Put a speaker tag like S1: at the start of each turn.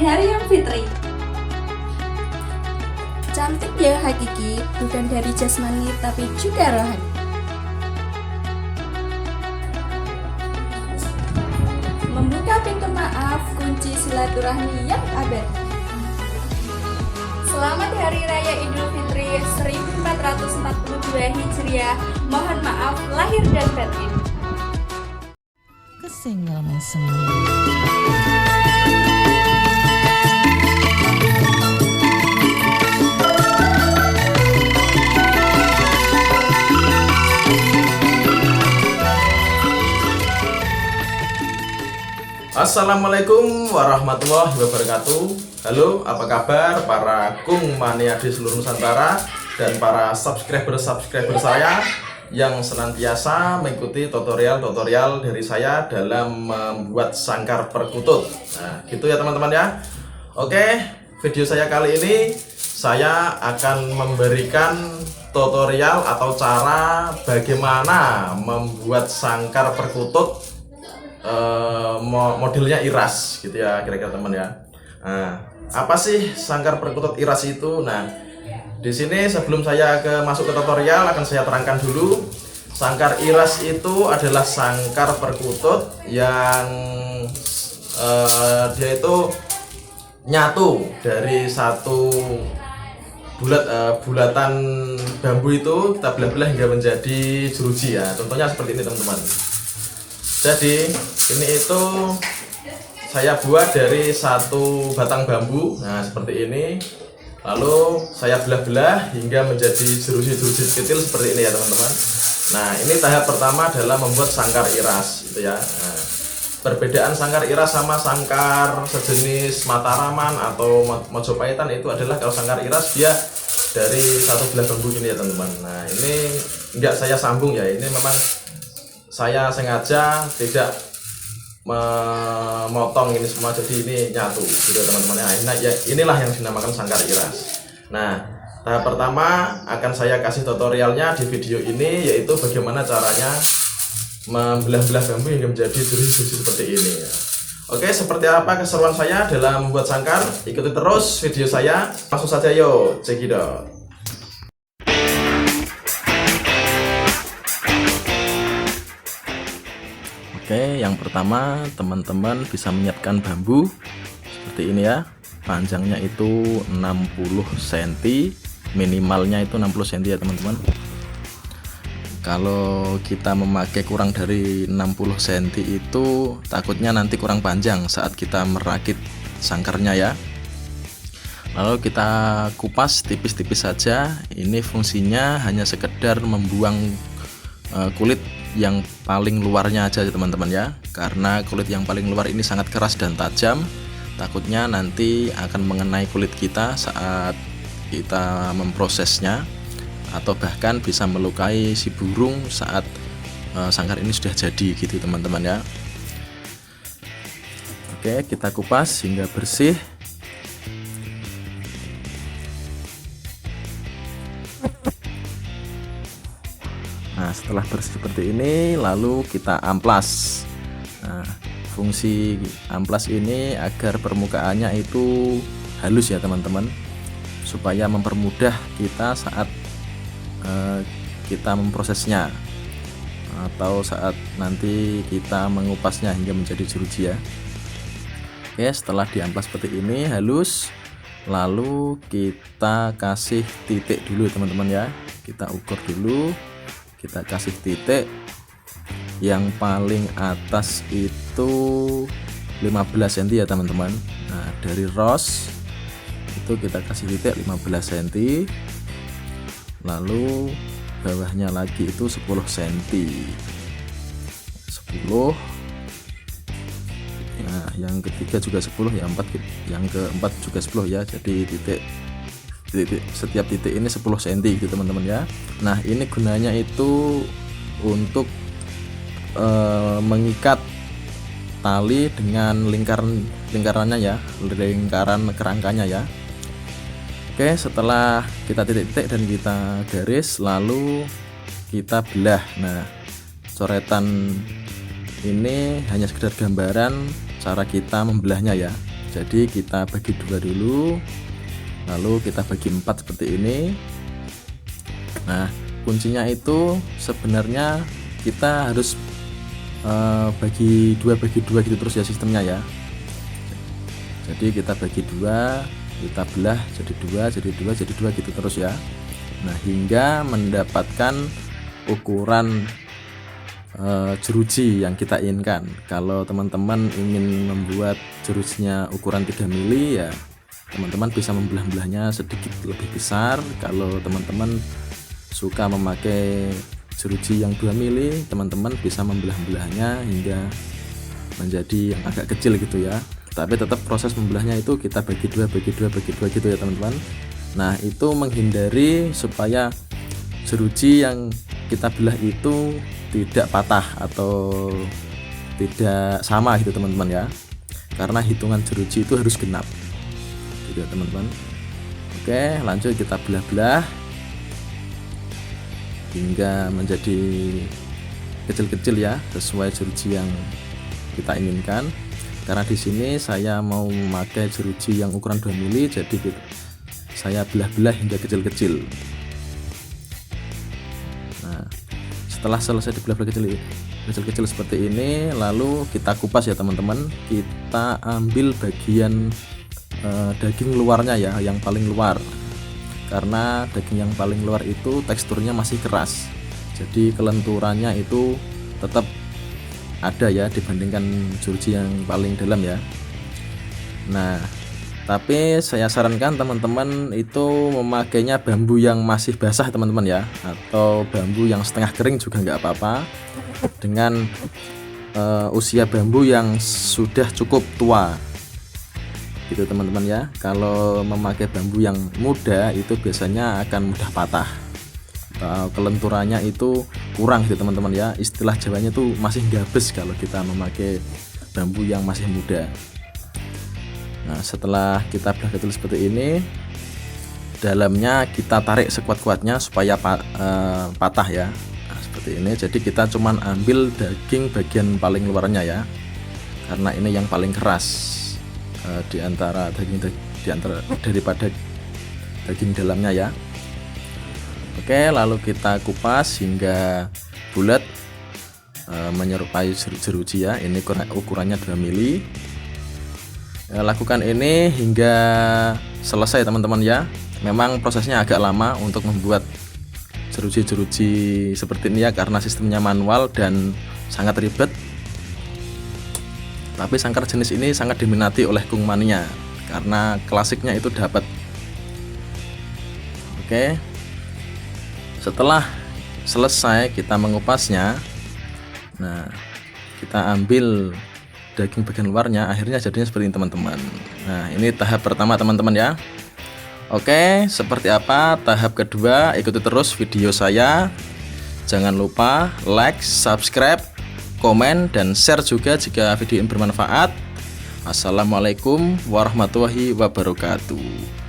S1: hari yang fitri.
S2: Cantik ya hakiki, bukan dari jasmani tapi juga rohani.
S1: Membuka pintu maaf, kunci silaturahmi yang abadi. Selamat Hari Raya Idul Fitri 1442 Hijriah. Mohon maaf lahir dan batin.
S3: Kesenggol semua.
S4: Assalamualaikum warahmatullahi wabarakatuh. Halo, apa kabar para Kung Mania di seluruh Nusantara dan para subscriber saya yang senantiasa mengikuti tutorial dari saya dalam membuat sangkar perkutut. Nah, gitu ya teman-teman ya. Oke, video saya kali ini saya akan memberikan tutorial atau cara bagaimana membuat sangkar perkutut modelnya iras gitu ya kira-kira teman ya. Nah, apa sih sangkar perkutut iras itu? Nah, di sini sebelum saya masuk ke tutorial akan saya terangkan dulu. Sangkar iras itu adalah sangkar perkutut yang dia itu nyatu dari satu bulatan bambu itu kita belah-belah hingga menjadi jeruji ya. Contohnya seperti ini teman-teman. Jadi ini itu saya buat dari satu batang bambu, nah seperti ini. Lalu saya belah-belah hingga menjadi jeruji-jeruji kecil seperti ini ya teman-teman. Nah ini tahap pertama adalah membuat sangkar iras gitu ya. Nah, perbedaan sangkar iras sama sangkar sejenis Mataraman atau Mojopahitan itu adalah kalau sangkar iras dia dari satu belah bambu ini ya teman-teman. Nah ini enggak saya sambung ya, ini memang saya sengaja tidak memotong ini semua jadi ini nyatu gitu teman-teman. Nah, inilah yang dinamakan sangkar iras. Nah, tahap pertama akan saya kasih tutorialnya di video ini, yaitu bagaimana caranya membelah-belah bambu hingga menjadi jeruji-jeruji seperti ini ya. Oke, seperti apa keseruan saya dalam membuat sangkar? Ikuti terus video saya. Langsung saja yuk, cekidot. Oke, yang pertama teman-teman bisa menyiapkan bambu seperti ini ya. Panjangnya itu 60 cm, minimalnya itu 60 cm ya teman-teman. Kalau kita memakai kurang dari 60 cm itu takutnya nanti kurang panjang saat kita merakit sangkarnya ya. Lalu kita kupas tipis-tipis saja. Ini fungsinya hanya sekedar membuang kulit yang paling luarnya aja teman-teman ya, karena kulit yang paling luar ini sangat keras dan tajam, takutnya nanti akan mengenai kulit kita saat kita memprosesnya, atau bahkan bisa melukai si burung saat sangkar ini sudah jadi gitu teman-teman ya. Oke, kita kupas hingga bersih. Nah, setelah bersih seperti ini lalu kita amplas. Nah, fungsi amplas ini agar permukaannya itu halus ya teman-teman, supaya mempermudah kita saat kita memprosesnya atau saat nanti kita mengupasnya hingga menjadi jeruji ya. Oke, setelah diamplas seperti ini halus, lalu kita kasih titik dulu teman-teman ya. Kita ukur dulu, kita kasih titik. Yang paling atas itu 15 cm ya teman-teman. Nah, dari ros itu kita kasih titik 15 cm, lalu bawahnya lagi itu 10 cm, 10. Nah, yang ketiga juga 10, yang keempat juga 10 ya. Jadi setiap titik ini 10 cm gitu teman-teman ya. Nah, ini gunanya itu untuk mengikat tali dengan lingkarannya ya, lingkaran kerangkanya ya. Oke, setelah kita titik-titik dan kita garis, lalu kita belah. Nah, coretan ini hanya sekedar gambaran cara kita membelahnya ya. Jadi kita bagi 2 dulu, lalu kita bagi 4 seperti ini. Nah, kuncinya itu sebenarnya kita harus bagi 2 gitu terus ya sistemnya ya. Jadi kita bagi 2, kita belah jadi 2, jadi 2, jadi 2 gitu terus ya. Nah, hingga mendapatkan ukuran jeruji yang kita inginkan. Kalau teman-teman ingin membuat jerujinya ukuran 3 mili ya, teman-teman bisa membelah-belahnya sedikit lebih besar. Kalau teman-teman suka memakai jeruji yang 2 mili, teman-teman bisa membelah-belahnya hingga menjadi yang agak kecil gitu ya. Tapi tetap proses membelahnya itu kita bagi 2 gitu ya teman-teman. Nah, itu menghindari supaya jeruji yang kita belah itu tidak patah atau tidak sama gitu teman-teman ya. Karena hitungan jeruji itu harus genap gitu ya teman-teman. Oke, lanjut kita belah-belah hingga menjadi kecil-kecil ya, sesuai jeruji yang kita inginkan. Karena di sini saya mau memakai jeruji yang ukuran 2 mili, jadi saya belah-belah hingga kecil-kecil. Nah, setelah selesai dibelah-belah kecil-kecil seperti ini, lalu kita kupas ya teman-teman. Kita ambil bagian daging luarnya ya, yang paling luar. Karena daging yang paling luar itu teksturnya masih keras, jadi kelenturannya itu tetap ada ya dibandingkan jeruji yang paling dalam ya. Nah, tapi saya sarankan teman-teman itu memakainya bambu yang masih basah teman-teman ya, atau bambu yang setengah kering juga nggak apa-apa, dengan usia bambu yang sudah cukup tua gitu teman-teman ya. Kalau memakai bambu yang muda itu biasanya akan mudah patah, kelenturannya itu kurang gitu teman-teman ya. Istilah Jawanya tuh masih gabes kalau kita memakai bambu yang masih muda. Nah, setelah kita belah kecil seperti ini, dalamnya kita tarik sekuat-kuatnya supaya patah ya. Nah, seperti ini. Jadi kita cuman ambil daging bagian paling luarnya ya, karena ini yang paling keras daripada daging dalamnya ya. Oke, lalu kita kupas hingga bulat menyerupai jeruji ya. Ini ukurannya 2 mili. Lakukan ini hingga selesai teman-teman ya. Memang prosesnya agak lama untuk membuat jeruji-jeruji seperti ini ya, karena sistemnya manual dan sangat ribet. Tapi sangkar jenis ini sangat diminati oleh kung mania karena klasiknya itu dapat. Oke, setelah selesai kita mengupasnya, nah kita ambil daging bagian luarnya, akhirnya jadinya seperti ini teman-teman. Nah, ini tahap pertama teman-teman ya. Oke, seperti apa tahap kedua? Ikuti terus video saya. Jangan lupa like, subscribe, komen, dan share juga jika video ini bermanfaat. Assalamualaikum warahmatullahi wabarakatuh.